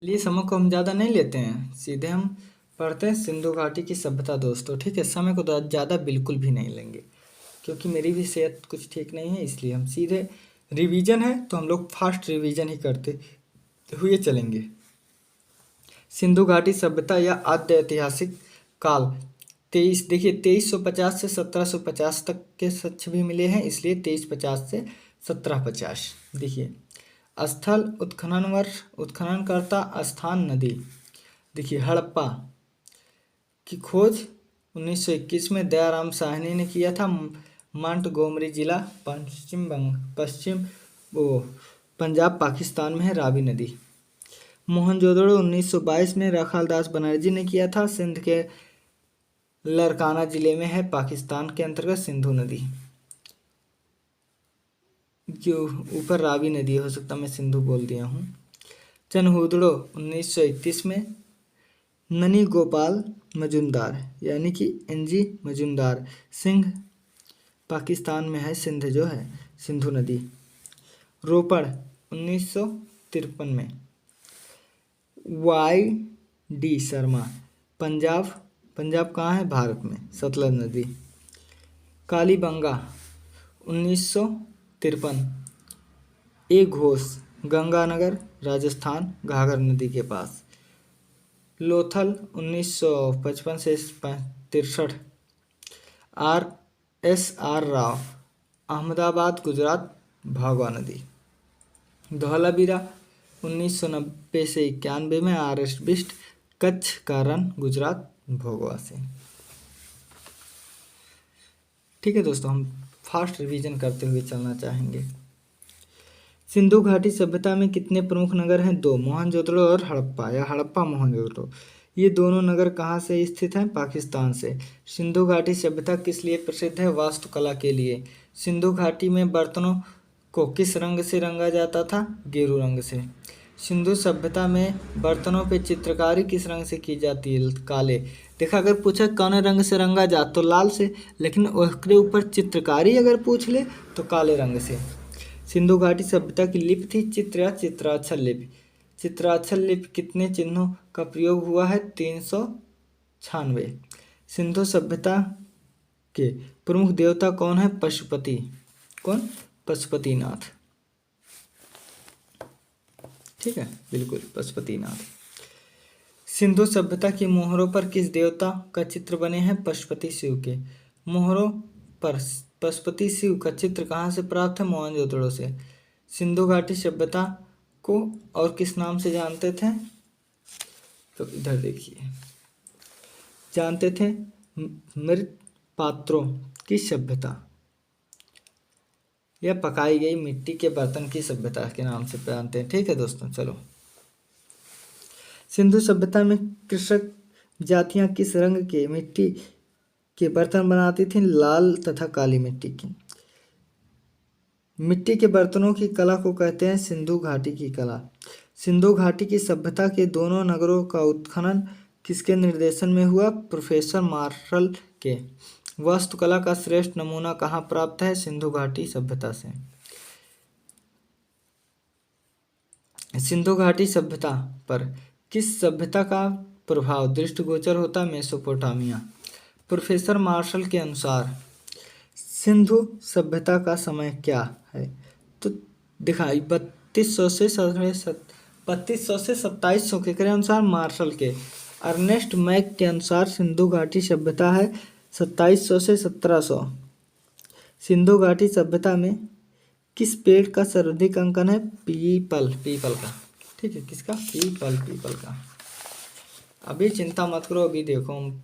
लिए समय को हम ज़्यादा नहीं लेते हैं, सीधे हम पढ़ते हैं सिंधु घाटी की सभ्यता दोस्तों। ठीक है, समय को तो ज़्यादा बिल्कुल भी नहीं लेंगे क्योंकि मेरी भी सेहत कुछ ठीक नहीं है, इसलिए हम सीधे रिवीजन है तो हम लोग फास्ट रिवीजन ही करते हुए चलेंगे। सिंधु घाटी सभ्यता या आद्य ऐतिहासिक काल 2350 से 1750 तक के साक्ष्य भी मिले हैं, इसलिए 2350 से 1750। देखिए स्थल उत्खननकर्ता स्थान नदी। देखिए हड़प्पा की खोज 1921 में दयाराम साहनी ने किया था। मोंटगोमरी जिला पश्चिम पंजाब पाकिस्तान में है, रावी नदी। मोहनजोदड़ो 1922 में रखालदास बनर्जी ने किया था, सिंध के लरकाना जिले में है, पाकिस्तान के अंतर्गत सिंधु नदी। जो ऊपर रावी नदी हो सकता मैं सिंधु बोल दिया हूँ। चनहुदड़ो 1931 में ननी गोपाल मजुमदार यानी कि NG मजुमदार, सिंध पाकिस्तान में है, सिंध जो है सिंधु नदी। रोपड़ 1953 में YD शर्मा, पंजाब कहाँ है, भारत में, सतलज नदी। कालीबंगा 1953 A घोष, गंगानगर राजस्थान, घाघर नदी के पास। लोथल 1955 से 63 RSR राव, अहमदाबाद गुजरात, भागवा नदी। धौलावीरा 1990 से 91 में RS बिष्ट, कच्छ का रण, गुजरात, भोगवा से। ठीक है दोस्तों, हम फास्ट रिवीजन करते हुए चलना चाहेंगे। सिंधु घाटी सभ्यता में कितने प्रमुख नगर हैं? 2, मोहनजोदड़ो और हड़प्पा या हड़प्पा मोहनजोदड़ो। ये दोनों नगर कहाँ से स्थित हैं? पाकिस्तान से। सिंधु घाटी सभ्यता किस लिए प्रसिद्ध है? वास्तुकला के लिए। सिंधु घाटी में बर्तनों को किस रंग से रंगा जाता था? गेरू रंग से। सिंधु सभ्यता में बर्तनों पे चित्रकारी किस रंग से की जाती है? काले। देखा, अगर पूछा कौन रंग से रंगा जा तो लाल से, लेकिन उसके ऊपर चित्रकारी अगर पूछ ले तो काले रंग से। सिंधु घाटी सभ्यता की लिपि थी चित्र या चित्राक्षर लिपि। चित्राक्षर लिपि कितने चिन्हों का प्रयोग हुआ है? 396। सिंधु सभ्यता के प्रमुख देवता कौन है? पशुपति। कौन? पशुपतिनाथ। ठीक है, बिल्कुल पशुपतिनाथ। सिंधु सभ्यता की मोहरों पर किस देवता का चित्र बने हैं? पशुपति शिव के। मोहरों पर पशुपति शिव का चित्र कहाँ से प्राप्त है? मोहनजोदड़ो से। सिंधु घाटी सभ्यता को और किस नाम से जानते थे? तो इधर देखिए, जानते थे मृत पात्रों की सभ्यता या पकाई गई मिट्टी के बर्तन की सभ्यता के नाम से जानते हैं। ठीक है दोस्तों, चलो। सिंधु सभ्यता में कृषक जातियां किस रंग के मिट्टी के बर्तन बनाती थीं? लाल तथा काली मिट्टी की। मिट्टी के बर्तनों की कला को कहते हैं सिंधु घाटी की कला। सिंधु घाटी की सभ्यता के दोनों नगरों का उत्खनन किसके निर्देशन में हुआ? प्रोफेसर मार्शल के। वास्तुकला का श्रेष्ठ नमूना कहाँ प्राप्त है? सिंधु घाटी सभ्यता से। सिंधु घाटी सभ्यता पर किस सभ्यता का प्रभाव दृष्टिगोचर होता? मेसोपोटामिया। प्रोफेसर मार्शल के अनुसार सिंधु सभ्यता का समय क्या है? तो दिखाई 3200 से 2700 के अनुसार मार्शल के। अर्नेस्ट मैक के अनुसार सिंधु घाटी सभ्यता है 2700 से 1700। सिंधु घाटी सभ्यता में किस पेड़ का सर्वाधिक अंकन है? पीपल का। ठीक है, किसका? पीपल का। अभी चिंता मत करो, अभी देखो हम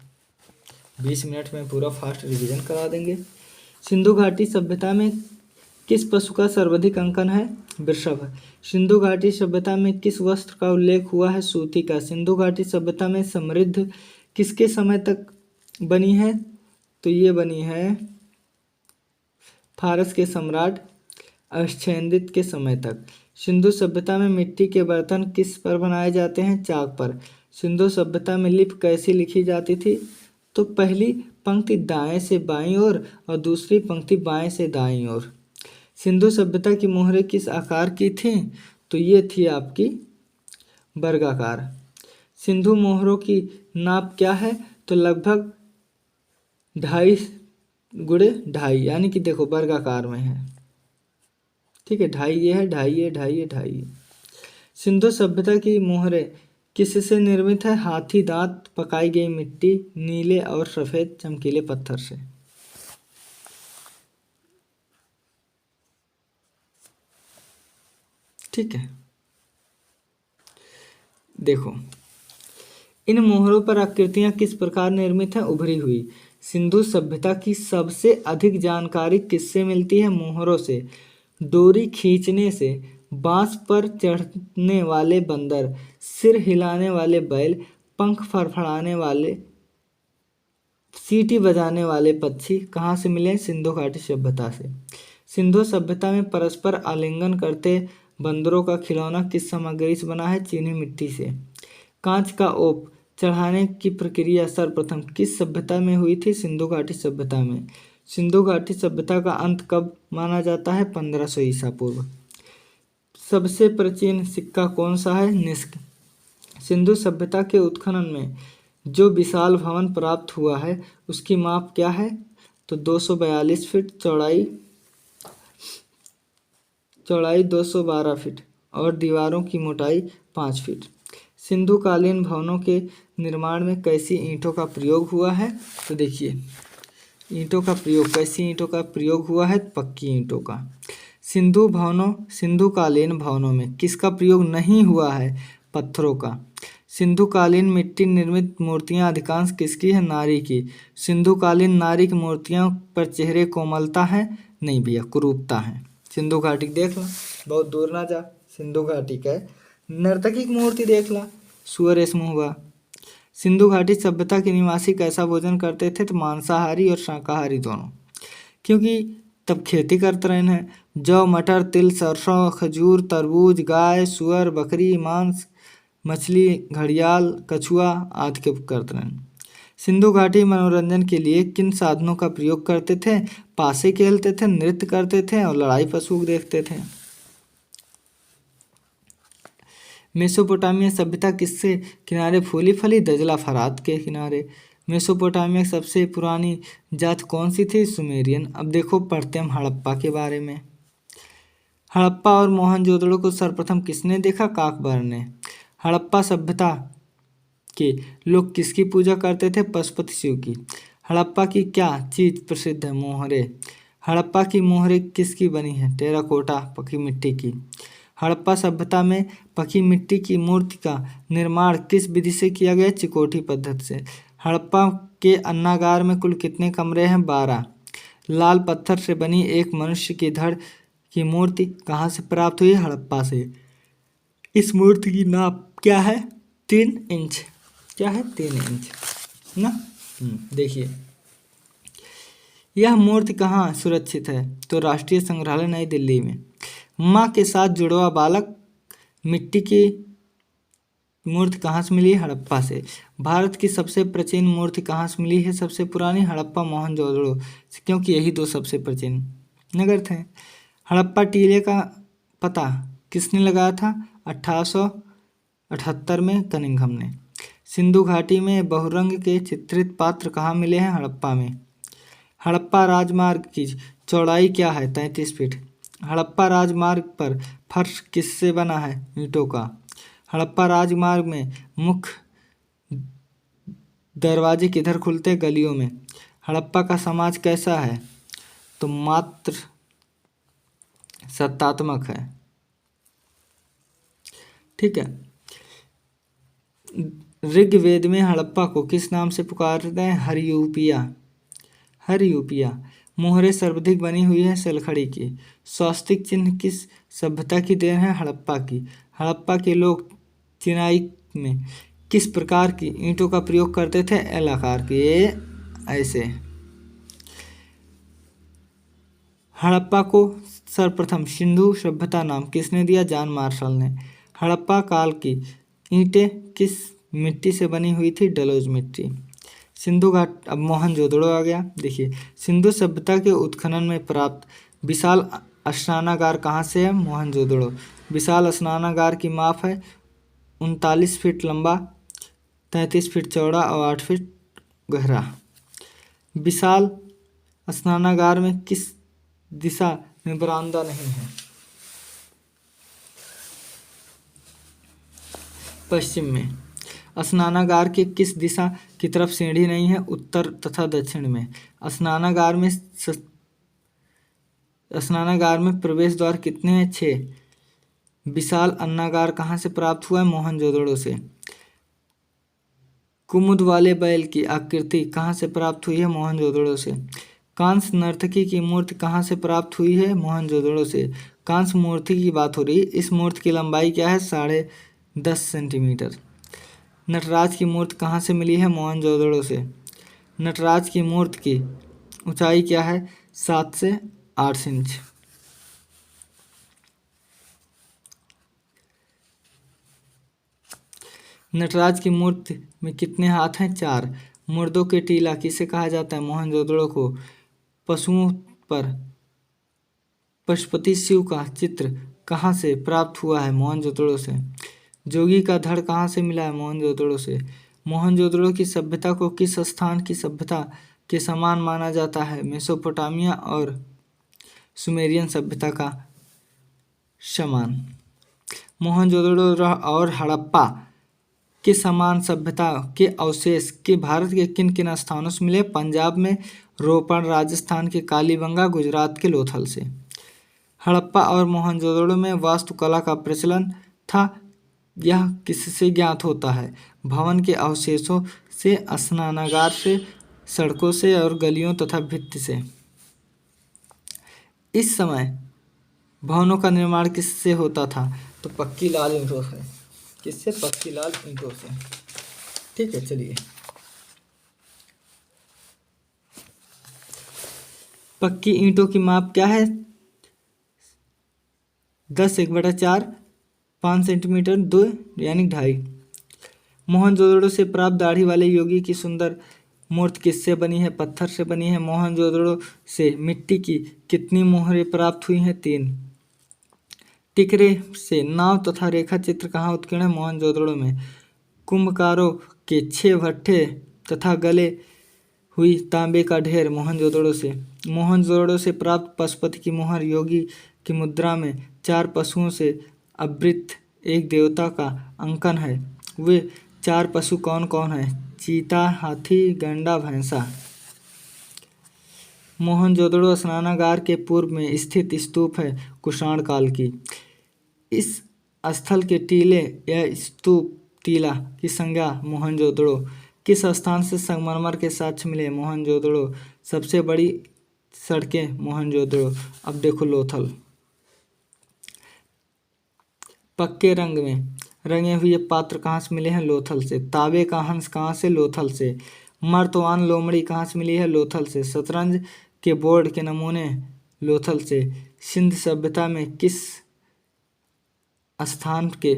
20 मिनट में पूरा फास्ट रिवीजन करा देंगे। सिंधु घाटी सभ्यता में किस पशु का सर्वाधिक अंकन है? वृषभ। सिंधु घाटी सभ्यता में किस वस्त्र का उल्लेख हुआ है? सूती का। सिंधु घाटी सभ्यता में समृद्ध किसके समय तक बनी है? तो ये बनी है फारस के सम्राट अक्षयदित के समय तक। सिंधु सभ्यता में मिट्टी के बर्तन किस पर बनाए जाते हैं? चाक पर। सिंधु सभ्यता में लिपि कैसी लिखी जाती थी? तो पहली पंक्ति दाएं से बाईं ओर और दूसरी पंक्ति बाएं से दाईं ओर। सिंधु सभ्यता की मोहरें किस आकार की थी? तो ये थी आपकी वर्गाकार। सिंधु मोहरों की नाप क्या है? तो लगभग 2.5 × 2.5 यानी कि देखो वर्गाकार में है। ठीक है, 2.5 ये है, 2.5 ये, 2.5 ये, 2.5 ये। सिंधु सभ्यता की मोहरें किससे निर्मित है? हाथी दांत, पकाई गई मिट्टी, नीले और सफेद चमकीले पत्थर से। ठीक है, देखो इन मोहरों पर आकृतियां किस प्रकार निर्मित हैं? उभरी हुई। सिंधु सभ्यता की सबसे अधिक जानकारी किससे मिलती है? मोहरों से। डोरी खींचने से, बांस पर चढ़ने वाले बंदर, सिर हिलाने वाले बैल, पंख फड़फड़ाने वाले, सीटी बजाने वाले पक्षी कहाँ से मिले? सिंधु घाटी सभ्यता से। सिंधु सभ्यता में परस्पर आलिंगन करते बंदरों का खिलौना किस सामग्री से बना है? चीनी मिट्टी से। कांच का ओप चढ़ाने की प्रक्रिया सर्वप्रथम किस सभ्यता में हुई थी? सिंधु घाटी सभ्यता में। सिंधु घाटी सभ्यता का अंत कब माना जाता है? 1500 ईसा पूर्व। सबसे प्राचीन सिक्का कौन सा है? निष्क। सिंधु सभ्यता के उत्खनन में जो विशाल भवन प्राप्त हुआ है उसकी माप क्या है? तो 242 फीट, चौड़ाई 212 फीट और दीवारों की मोटाई 5 फीट। सिंधु कालीन भवनों के निर्माण में कैसी ईंटों का प्रयोग हुआ है? तो देखिए कैसी ईंटों का प्रयोग हुआ है? पक्की ईंटों का। सिंधु कालीन भवनों में किसका प्रयोग नहीं हुआ है? पत्थरों का। सिंधु कालीन मिट्टी निर्मित मूर्तियां अधिकांश किसकी है? नारी की। सिंधु कालीन नारी की मूर्तियों पर चेहरे कोमलता है? नहीं भैया, कुरूपता है। सिंधु घाटी देख ला, बहुत दूर ना जा, सिंधु घाटी का नर्तकी की मूर्ति देख ला, सुअर ऐसे मुँह हुआ। सिंधु घाटी सभ्यता के निवासी कैसा भोजन करते थे? तो मांसाहारी और शाकाहारी दोनों, क्योंकि तब खेती करते रहे हैं। जौ, मटर, तिल, सरसों, खजूर, तरबूज, गाय, सुअर, बकरी, मांस, मछली, घड़ियाल, कछुआ आदि के करते रहे। सिंधु घाटी मनोरंजन के लिए किन साधनों का प्रयोग करते थे? पासे खेलते थे, नृत्य करते थे और लड़ाई पशु देखते थे। मेसोपोटामिया सभ्यता किससे किनारे फूली फली? दजला फरात के किनारे। मेसोपोटामिया सबसे पुरानी जात कौन सी थी? सुमेरियन। अब देखो पढ़ते हम हड़प्पा के बारे में। हड़प्पा और मोहनजोदड़ो को सर्वप्रथम किसने देखा? काकबर ने। हड़प्पा सभ्यता के लोग किसकी पूजा करते थे? पशुपति शिव की। हड़प्पा की क्या चीज प्रसिद्ध है? मोहरे। हड़प्पा की मोहरे किसकी बनी है? टेराकोटा, पकी मिट्टी की। हड़प्पा सभ्यता में पकी मिट्टी की मूर्ति का निर्माण किस विधि से किया गया? चिकोटी पद्धति से। हड़प्पा के अन्नागार में कुल कितने कमरे हैं? 12। लाल पत्थर से बनी एक मनुष्य की धड़ की मूर्ति कहाँ से प्राप्त हुई? हड़प्पा से। इस मूर्ति की नाप क्या है? 3 इंच। क्या है? 3 इंच ना। देखिए यह मूर्ति कहाँ सुरक्षित है? तो राष्ट्रीय संग्रहालय नई दिल्ली में। माँ के साथ जुड़वा बालक मिट्टी की मूर्ति कहाँ से मिली? हड़प्पा से। भारत की सबसे प्राचीन मूर्ति कहाँ से मिली है? सबसे पुरानी हड़प्पा मोहनजोदड़ो, क्योंकि यही दो सबसे प्राचीन नगर थे। हड़प्पा टीले का पता किसने लगाया था? 1878 में कनिंघम ने। सिंधु घाटी में बहुरंग के चित्रित पात्र कहाँ मिले हैं? हड़प्पा में। हड़प्पा राजमार्ग की चौड़ाई क्या है? 33 फीट। हड़प्पा राजमार्ग पर फर्श किससे बना है? ईंटों का। हड़प्पा राजमार्ग में मुख्य दरवाजे किधर खुलते हैं? गलियों में। हड़प्पा का समाज कैसा है? तो मात्र सत्तात्मक है। ठीक है। ऋग्वेद में हड़प्पा को किस नाम से पुकारते हैं? हरियूपिया। मोहरे सर्वाधिक बनी हुई है सलखड़ी की। स्वास्तिक चिन्ह किस सभ्यता की देन है? हड़प्पा की। हड़प्पा के लोग चिनाई में किस प्रकार की ईंटों का प्रयोग करते थे? एल आकार के, ऐसे। हड़प्पा को सर्वप्रथम सिंधु सभ्यता नाम किसने दिया? जॉन मार्शल ने। हड़प्पा काल की ईंटें किस मिट्टी से बनी हुई थी? डलोज मिट्टी। सिंधु घाट। अब मोहनजोदड़ो आ गया। देखिए सिंधु सभ्यता के उत्खनन में प्राप्त विशाल स्नानागार कहाँ से है? मोहनजोदड़ो। विशाल स्नानागार की माप है 39 फीट लंबा, 33 फीट चौड़ा और 8 फीट गहरा। विशाल स्नानागार में किस दिशा में बरामदा नहीं है? पश्चिम में। स्नानागार के किस दिशा की तरफ सीढ़ी नहीं है? उत्तर तथा दक्षिण में। स्नानागार में प्रवेश द्वार कितने हैं? 6। विशाल अन्नागार कहाँ से प्राप्त हुआ है? मोहनजोदड़ो से। कुमुद वाले बैल की आकृति कहाँ से प्राप्त हुई है? मोहनजोदड़ो से। कांस्य नर्तकी की मूर्ति कहाँ से प्राप्त हुई है? मोहनजोदड़ो से। कांस्य मूर्ति की बात हो रही है। इस मूर्ति की लंबाई क्या है? 10.5 सेंटीमीटर। नटराज की मूर्ति कहाँ से मिली है? मोहनजोदड़ो से। नटराज की मूर्ति की ऊंचाई क्या है? 7 से 8 इंच। नटराज की मूर्ति में कितने हाथ हैं? 4। मुर्दों के टीला किसे कहा जाता है? मोहनजोदड़ो को। पशुओं पर पशुपति शिव का चित्र कहाँ से प्राप्त हुआ है? मोहनजोदड़ो से। जोगी का धड़ कहाँ से मिला है? मोहनजोदड़ो से। मोहनजोदड़ो की सभ्यता को किस स्थान की सभ्यता के समान माना जाता है? मेसोपोटामिया और सुमेरियन सभ्यता का समान। मोहनजोदड़ो और हड़प्पा के समान सभ्यता के अवशेष के भारत के किन किन स्थानों से मिले? पंजाब में रोपड़, राजस्थान के कालीबंगा, गुजरात के लोथल से। हड़प्पा और मोहनजोदड़ो में वास्तुकला का प्रचलन था, यह किससे ज्ञात होता है? भवन के अवशेषों से, स्नानागार से, सड़कों से और गलियों तथा भित्ति से। इस समय भवनों का निर्माण किससे होता था? तो पक्की लाल ईंटों से। किससे? पक्की लाल ईंटों से। ठीक है, चलिए। पक्की ईंटों की माप क्या है? 10/4, 5 सेंटीमीटर, 2 यानी 2.5। मोहनजोदड़ो से प्राप्त दाढ़ी वाले योगी की सुंदर मूर्ति किससे बनी है? पत्थर से बनी है। मोहनजोदड़ो से मिट्टी की कितनी मोहरें प्राप्त हुई हैं? 3। टिकरे से नाव तथा रेखा चित्र कहाँ उत्कीर्ण है? मोहनजोदड़ो में। कुंभकारों के 6 भट्ठे तथा गले हुई तांबे का ढेर मोहनजोदड़ो से। मोहनजोदड़ो से प्राप्त पशुपति की मोहर योगी की मुद्रा में 4 पशुओं से आवृत एक देवता का अंकन है। वे 4 पशु कौन कौन हैं? चीता, हाथी, गैंडा, भैंसा। मोहनजोदड़ो स्नानागार के पूर्व में स्थित स्तूप है कुषाण काल की। इस स्थल के टीले या स्तूप टीला की संज्ञा मोहनजोदड़ो। किस स्थान से संगमरमर के साक्ष्य मिले? मोहनजोदड़ो। सबसे बड़ी सड़कें मोहनजोदड़ो। अब देखो लोथल। पक्के रंग में रंगे हुए पात्र कहाँ से मिले हैं? लोथल से। तांबे का हंस कहाँ से? लोथल से। मर्तवान लोमड़ी कहाँ से मिली है? लोथल से। शतरंज के बोर्ड के नमूने लोथल से। सिंध सभ्यता में किस स्थान के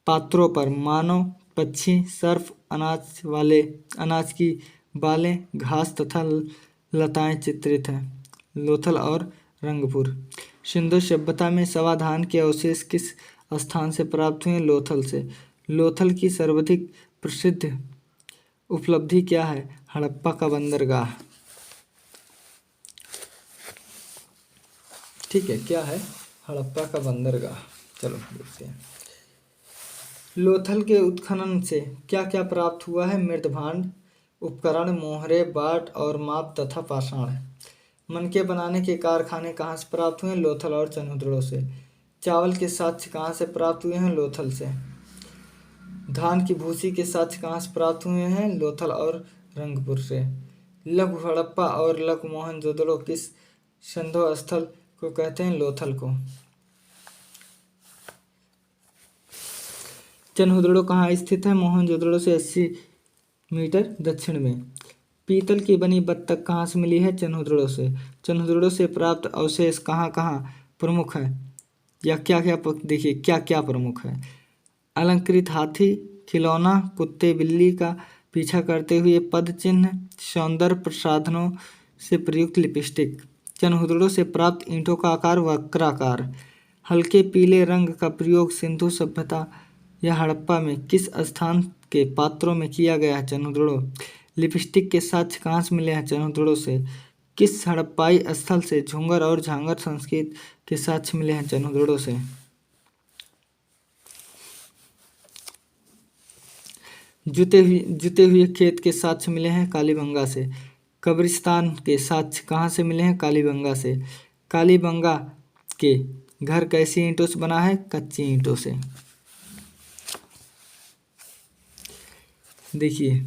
पात्रों पर मानव, पक्षी, सर्प, अनाज की बालें, घास तथा लताएं चित्रित हैं? लोथल और रंगपुर। सिंधु सभ्यता में समाधान के अवशेष किस स्थान से प्राप्त हुए? लोथल से। लोथल की सर्वाधिक प्रसिद्ध उपलब्धि क्या है? हड़प्पा का बंदरगाह। ठीक है, क्या है? हड़प्पा का बंदरगाह। चलो देखते हैं। लोथल के उत्खनन से क्या क्या प्राप्त हुआ है? मृदभांड, उपकरण, मोहरे, बाट और माप तथा पाषाण। मनके बनाने के कारखाने कहाँ से प्राप्त हुए? लोथल और चंहुदड़ो से। चावल के साक्ष्य कहाँ से प्राप्त हुए हैं? लोथल से। धान की भूसी के साक्ष्य कहाँ से प्राप्त हुए हैं? लोथल और रंगपुर से। लघु हड़प्पा और लघु मोहनजोदड़ो किस संधो स्थल को कहते हैं? लोथल को। चंहुदड़ो कहाँ स्थित है? मोहनजोदड़ो से 80 मीटर दक्षिण में। पीतल की बनी बत्तख कहाँ से मिली है? चंहुदड़ो से। चंहुदड़ो से प्राप्त अवशेष कहाँ कहाँ प्रमुख है? या क्या क्या देखिए क्या क्या प्रमुख है? अलंकृत हाथी, खिलौना, कुत्ते बिल्ली का पीछा करते हुए पद चिन्ह, सौंदर्य प्रसाधनों से प्रयुक्त लिपस्टिक। चंहुदड़ो से प्राप्त ईंटों का आकार वक्राकार। हल्के पीले रंग का प्रयोग सिंधु सभ्यता यह हड़प्पा में किस स्थान के पात्रों में किया गया है? चनोदड़ो। लिपस्टिक के साक्ष्य कहाँ से मिले हैं? चनोदड़ो से। किस हड़प्पाई स्थल से झूंगर और झांगर संस्कृत के साक्ष्य मिले हैं? चनोदड़ो से। जुते हुए खेत के साक्ष्य मिले हैं? कालीबंगा से। कब्रिस्तान के साक्ष्य कहाँ से मिले हैं? कालीबंगा से। कालीबंगा के घर कैसी ईंटों से बना है? कच्ची ईंटों से। देखिए,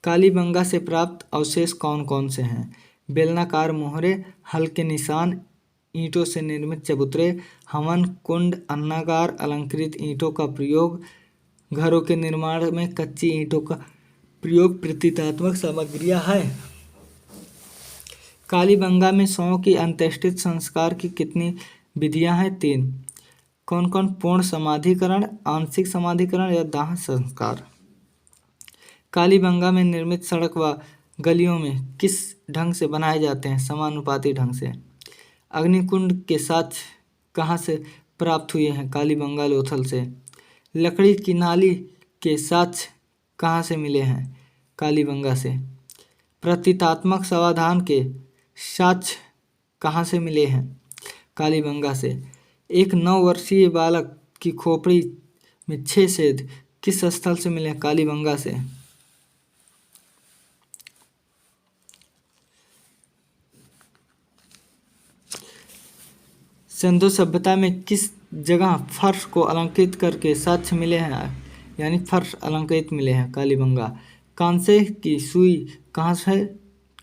कालीबंगा से प्राप्त अवशेष कौन कौन से हैं? बेलनाकार मोहरे, हल के निशान, ईंटों से निर्मित चबूतरे, हवन कुंड, अन्नागार, अलंकृत ईंटों का प्रयोग, घरों के निर्माण में कच्ची ईंटों का प्रयोग प्रतीकात्मक सामग्रियां हैं। कालीबंगा में शवों की अंत्येष्टि संस्कार की कितनी विधियां हैं? 3। कौन कौन? पूर्ण समाधिकरण, आंशिक समाधिकरण या दाह संस्कार। कालीबंगा में निर्मित सड़क व गलियों में किस ढंग से बनाए जाते हैं? समानुपाती ढंग से। अग्निकुंड के साक्ष्य कहाँ से प्राप्त हुए हैं? कालीबंगा लोथल से। लकड़ी की नाली के साक्ष्य कहाँ से मिले हैं? कालीबंगा से। प्रतीकात्मक समाधान के साक्ष्य कहाँ से मिले हैं? कालीबंगा से। एक 9 वर्षीय बालक की खोपड़ी में 6 छेद किस स्थल से मिले हैं? कालीबंगा से। सिंधु सभ्यता में किस जगह फर्श को अलंकृत करके साक्ष्य मिले हैं? यानी फर्श अलंकृत मिले हैं? कालीबंगा। कांसे की सुई कहाँ से है?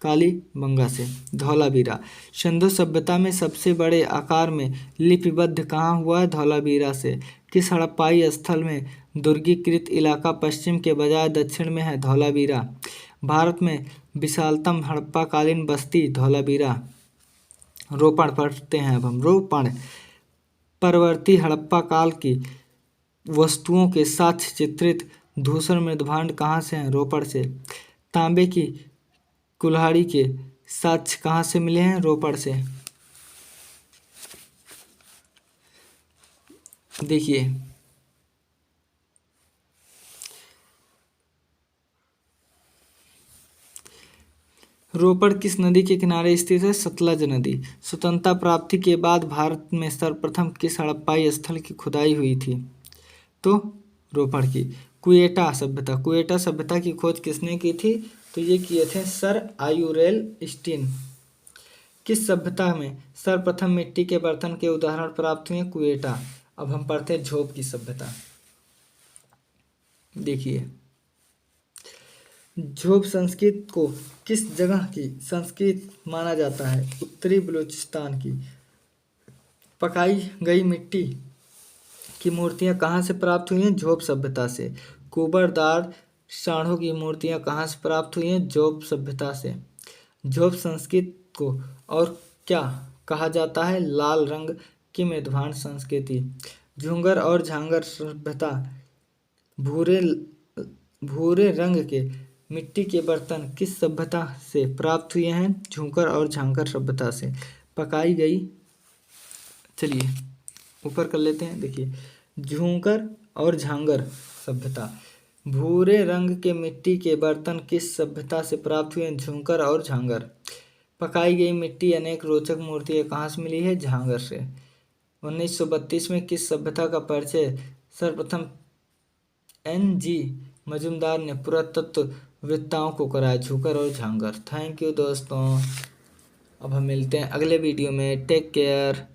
कालीबंगा से। धौलावीरा। सिंधु सभ्यता में सबसे बड़े आकार में लिपिबद्ध कहाँ हुआ है? धौलावीरा से। किस हड़प्पाई स्थल में दुर्गीकृत इलाका पश्चिम के बजाय दक्षिण में है? धौलावीरा। भारत में विशालतम हड़प्पाकालीन बस्ती? धौलावीरा। रोपण पढ़ते हैं अब हम। रोपण परवर्ती हड़प्पा काल की वस्तुओं के साक्ष्य चित्रित धूसर मृदभांड कहाँ से हैं? रोपड़ से। तांबे की कुल्हाड़ी के साक्ष्य कहाँ से मिले हैं? रोपड़ से। देखिए, रोपड़ किस नदी के किनारे स्थित है? सतलज नदी। स्वतंत्रता प्राप्ति के बाद भारत में सर्वप्रथम किस हड़प्पाई स्थल की खुदाई हुई थी? तो रोपड़ की। क्वेटा सभ्यता। क्वेटा सभ्यता की खोज किसने की थी? तो ये किए थे सर आयुरेल स्टीन। किस सभ्यता में सर्वप्रथम मिट्टी के बर्तन के उदाहरण प्राप्त हुए? क्वेटा। अब हम पढ़ते हैं झोप की सभ्यता। देखिए, झोप संस्कृत को किस जगह की संस्कृत माना जाता है? उत्तरी बलूचिस्तान की। पकाई गई मिट्टी की मूर्तियां कहाँ से प्राप्त हुई हैं? झोप सभ्यता से। कुबरदार सांडों की मूर्तियां कहाँ से प्राप्त हुई हैं? झोप सभ्यता से। झोप संस्कृत को और क्या कहा जाता है? लाल रंग की मृदभांड संस्कृति। झूंगर और झांगर सभ्यता भूरे भूरे रंग के मिट्टी के बर्तन किस सभ्यता से प्राप्त हुए हैं? झूंकर और झांकर सभ्यता से। पकाई गई, चलिए ऊपर कर लेते हैं। देखिए, झूंकर और झांगर सभ्यता भूरे रंग के मिट्टी के बर्तन किस सभ्यता से प्राप्त हुए हैं? झूंकर और झांगर। पकाई गई मिट्टी अनेक रोचक मूर्तियां कहाँ से मिली है? झांगर से। 1932 में किस सभ्यता का परिचय सर्वप्रथम N.G. मजुमदार ने पुरातत्ववेत्ताओं को कराया? झूंकर और झांगर। थैंक यू दोस्तों। अब हम मिलते हैं अगले वीडियो में। Take care.